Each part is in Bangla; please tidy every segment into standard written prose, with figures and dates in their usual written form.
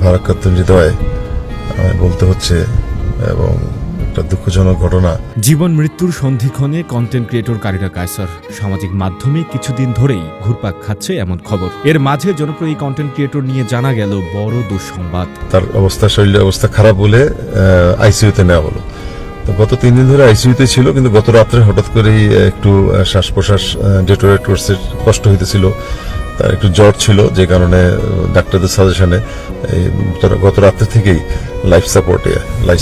ভারাক্রান্ত হৃদয় বলতে হচ্ছে, এবং একটা দুঃখজনক ঘটনা। জীবন মৃত্যুর সন্ধিক্ষণে কন্টেন্ট ক্রিয়েটর কারিনা কায়সার সামাজিক মাধ্যমে কিছুদিন ধরেই ঘুরপাক খাচ্ছে এমন খবর। এর মাঝে জনপ্রিয় এই কন্টেন্ট ক্রিয়েটর নিয়ে জানা গেল বড় দুঃসংবাদ। তার শরীরের অবস্থা খারাপ বলে আইসিইউতে নেওয়া হলো। তো গত 3 দিন ধরে আইসিইউতে ছিল, কিন্তু গত রাত্রে হঠাৎ করেই একটু শ্বাস প্রশ্বাস ডেটোরেট করছে, কষ্ট হইতেছিল, তার একটু জ্বর ছিল, যে কারণে ডাক্তারদের সাজেশনে গত রাত্রে থেকেই লাইফ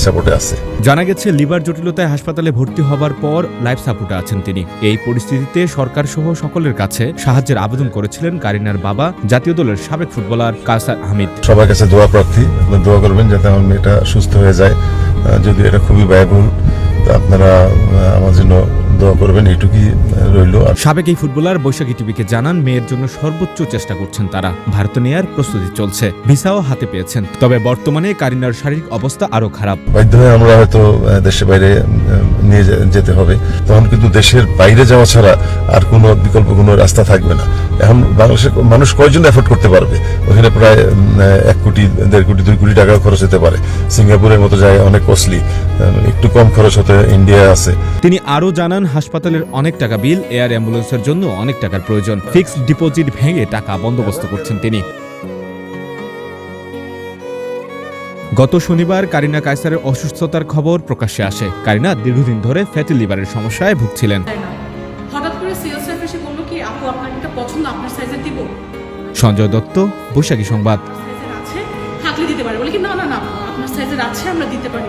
সাপোর্টে আছে। জানা গেছে লিভার জটিলতায় হাসপাতালে ভর্তি হবার পর লাইফ সাপোর্টে আছেন তিনি। এই পরিস্থিতিতে সরকার সহ সকলের কাছে সাহায্যের আবেদন করেছিলেন কারিনার বাবা, জাতীয় দলের সাবেক ফুটবলার কায়সার আহমেদ। সবার কাছে দোয়া প্রার্থী, আপনারা দোয়া করবেন যাতে আমার মেয়েটা সুস্থ হয়ে যায়। যদি এটা খুবই ব্যয়বহুল, তো আপনারা আমার জন্য দোয়া করবেন, এইটুকুই রইল। সাবেক এই ফুটবলার বৈশাখী টিভিকে জানান, মেয়ের জন্য সর্বোচ্চ চেষ্টা করছেন তারা। ভারতে নেয়ার প্রস্তুতি চলছে, ভিসাও হাতে পেয়েছেন। তবে বর্তমানে কারিনার শারীরিক অবস্থা আরো খারাপ। বাধ্য হয়ে আমরা হয়তো দেশের বাইরে নিয়ে যেতে হবে। তখন কিন্তু দেশের বাইরে যাওয়া ছাড়া আর কোনো বিকল্প কোনো রাস্তা থাকবে না। এখন বাংলাদেশের মানুষ কয়জন এফোর্ড করতে পারবে? ওখানে প্রায় 1 কোটি, 1.5 কোটি, 2 কোটি টাকা খরচ হতে পারে। সিঙ্গাপুরের মতো জায়গায় অনেক কস্টলি, একটু কম খরচ হতে ইন্ডিয়া আছে। তিনি আরো জানান, হাসপাতালের অনেক টাকা বিল, এয়ার অ্যাম্বুলেন্সের জন্য অনেক টাকার প্রয়োজন। ফিক্সড ডিপোজিট ভেঙে টাকা বন্দোবস্ত করছেন তিনি। গত শনিবার কারিনা কায়সারের অসুস্থতার খবর প্রকাশ্যে আসে। কারিনা দীর্ঘদিন ধরে ফ্যাটি লিভারের সমস্যায় ভুগছিলেন। হঠাৎ করে সেলস রেপ এসে বলল কি, আপু আপনার একটা পছন্দ, আপনার সাইজের দিব। সঞ্জয় দত্ত, বৈশাখী সংবাদ। সাইজের আছে থাকলে দিতে পারি, বলে কি না না না, আপনার সাইজের আছে, আমরা দিতে পারি।